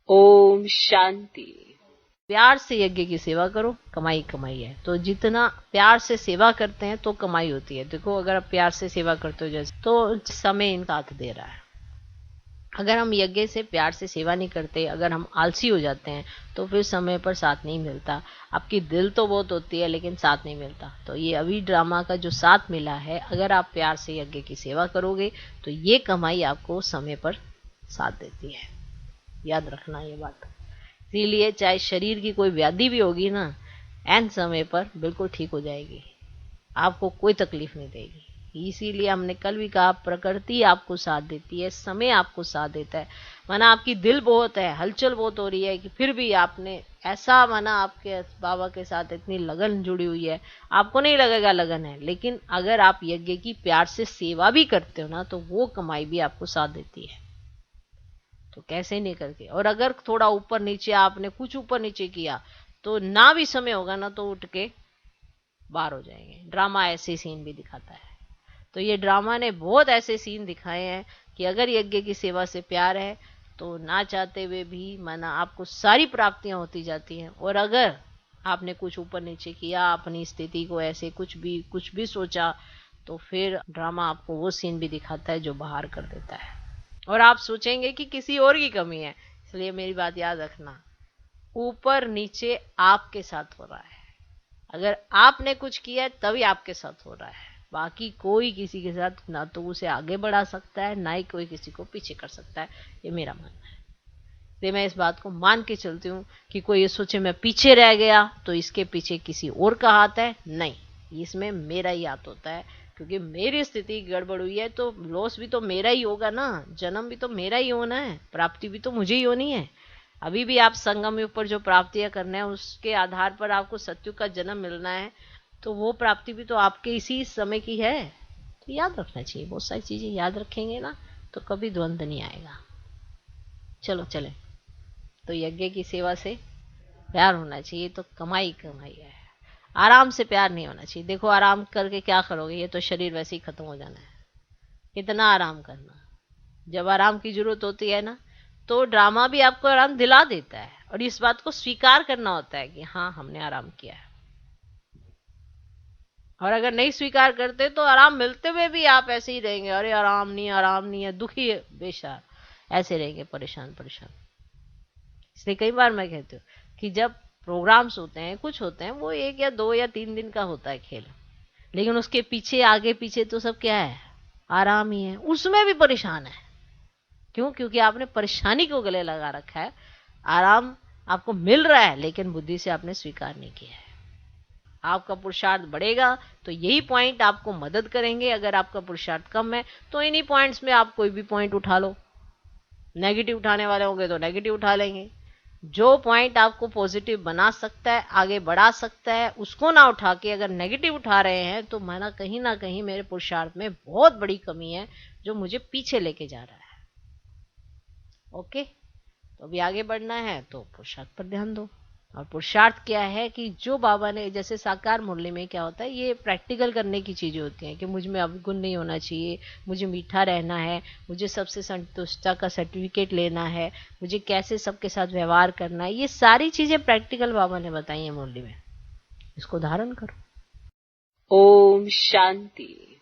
ओम शांति। प्यार से यज्ञ की सेवा करो, कमाई कमाई है। तो जितना प्यार से सेवा करते हैं तो कमाई होती है। देखो, अगर आप प्यार से सेवा करते हो जैसे, तो समय इन साथ दे रहा है। अगर हम यज्ञ से प्यार से सेवा नहीं करते, अगर हम आलसी हो जाते हैं, तो फिर समय पर साथ नहीं मिलता। आपकी दिल तो बहुत होती है लेकिन साथ नहीं मिलता। तो ये अभी ड्रामा का जो साथ मिला है, अगर आप प्यार से यज्ञ की सेवा करोगे तो ये कमाई आपको समय पर साथ देती है। याद रखना ये बात। इसीलिए चाहे शरीर की कोई व्याधि भी होगी ना, एन समय पर बिल्कुल ठीक हो जाएगी, आपको कोई तकलीफ नहीं देगी। इसीलिए हमने कल भी कहा, प्रकृति आपको साथ देती है, समय आपको साथ देता है। माना आपकी दिल बहुत है, हलचल बहुत हो रही है, कि फिर भी आपने ऐसा, माना आपके बाबा के साथ इतनी लगन जुड़ी हुई है, आपको नहीं लगेगा लगन है, लेकिन अगर आप यज्ञ की प्यार से सेवा भी करते हो ना, तो वो कमाई भी आपको साथ देती है। तो कैसे नहीं करके। और अगर थोड़ा ऊपर नीचे आपने कुछ ऊपर नीचे किया, तो ना भी समय होगा ना, तो उठ के बाहर हो जाएंगे। ड्रामा ऐसे सीन भी दिखाता है। तो ये ड्रामा ने बहुत ऐसे सीन दिखाए हैं कि अगर यज्ञ की सेवा से प्यार है तो ना चाहते हुए भी माना आपको सारी प्राप्तियां होती जाती हैं। और अगर आपने कुछ ऊपर नीचे किया, अपनी स्थिति को ऐसे कुछ भी सोचा, तो फिर ड्रामा आपको वो सीन भी दिखाता है जो बाहर कर देता है। और आप सोचेंगे कि किसी और की कमी है। इसलिए मेरी बात याद रखना, ऊपर नीचे आपके साथ हो रहा है। अगर आपने कुछ किया है तभी आपके साथ हो रहा है। बाकी कोई किसी के साथ ना तो उसे आगे बढ़ा सकता है, ना ही कोई किसी को पीछे कर सकता है। ये मेरा मानना है। इसलिए मैं इस बात को मान के चलती हूँ कि कोई ये सोचे मैं पीछे रह गया तो इसके पीछे किसी और का हाथ है। नहीं, इसमें मेरा ही हाथ होता है, क्योंकि मेरी स्थिति गड़बड़ हुई है तो लॉस भी तो मेरा ही होगा ना, जन्म भी तो मेरा ही होना है, प्राप्ति भी तो मुझे ही होनी है। अभी भी आप संगम युग पर जो प्राप्तियां करना है, उसके आधार पर आपको सत्युग का जन्म मिलना है, तो वो प्राप्ति भी तो आपके इसी समय की है। तो याद रखना चाहिए, बहुत सारी चीजें याद रखेंगे ना तो कभी द्वंद्व नहीं आएगा। चलो चले। तो यज्ञ की सेवा से प्यार होना चाहिए, तो कमाई कमाई है। आराम से प्यार नहीं होना चाहिए। देखो, आराम करके क्या करोगे, ये तो शरीर वैसे ही खत्म हो जाना है। कितना आराम करना। जब आराम की जरूरत होती है ना, तो ड्रामा भी आपको आराम दिला देता है, और इस बात को स्वीकार करना होता है कि हाँ, हमने आराम किया है। और अगर नहीं स्वीकार करते तो आराम मिलते हुए भी आप ऐसे ही रहेंगे, अरे आराम नहीं है, दुखी है, बेशर ऐसे रहेंगे, परेशान परेशान। इसलिए कई बार मैं कहती हूँ कि जब प्रोग्राम्स होते हैं, कुछ होते हैं, वो 1 या 2 या 3 दिन का होता है खेल, लेकिन उसके पीछे आगे पीछे तो सब क्या है, आराम ही है। उसमें भी परेशान है। क्यों? क्योंकि आपने परेशानी को गले लगा रखा है। आराम आपको मिल रहा है लेकिन बुद्धि से आपने स्वीकार नहीं किया है। आपका पुरुषार्थ बढ़ेगा तो यही पॉइंट आपको मदद करेंगे। अगर आपका पुरुषार्थ कम है तो इन्हीं पॉइंट्स में आप कोई भी पॉइंट उठा लो। नेगेटिव उठाने वाले होंगे तो नेगेटिव उठा लेंगे। जो पॉइंट आपको पॉजिटिव बना सकता है, आगे बढ़ा सकता है, उसको ना उठा के अगर नेगेटिव उठा रहे हैं, तो माना कहीं ना कहीं मेरे पुरुषार्थ में बहुत बड़ी कमी है जो मुझे पीछे लेके जा रहा है। ओके, तो अभी आगे बढ़ना है तो पुरुषार्थ पर ध्यान दो। और पुरुषार्थ क्या है कि जो बाबा ने, जैसे साकार मुरली में क्या होता है, ये प्रैक्टिकल करने की चीजें होती हैं कि मुझ में अवगुण नहीं होना चाहिए, मुझे मीठा रहना है, मुझे सबसे संतुष्टता का सर्टिफिकेट लेना है, मुझे कैसे सबके साथ व्यवहार करना है, ये सारी चीजें प्रैक्टिकल बाबा ने बताई है मुरली में। इसको धारण करो। ओम शांति।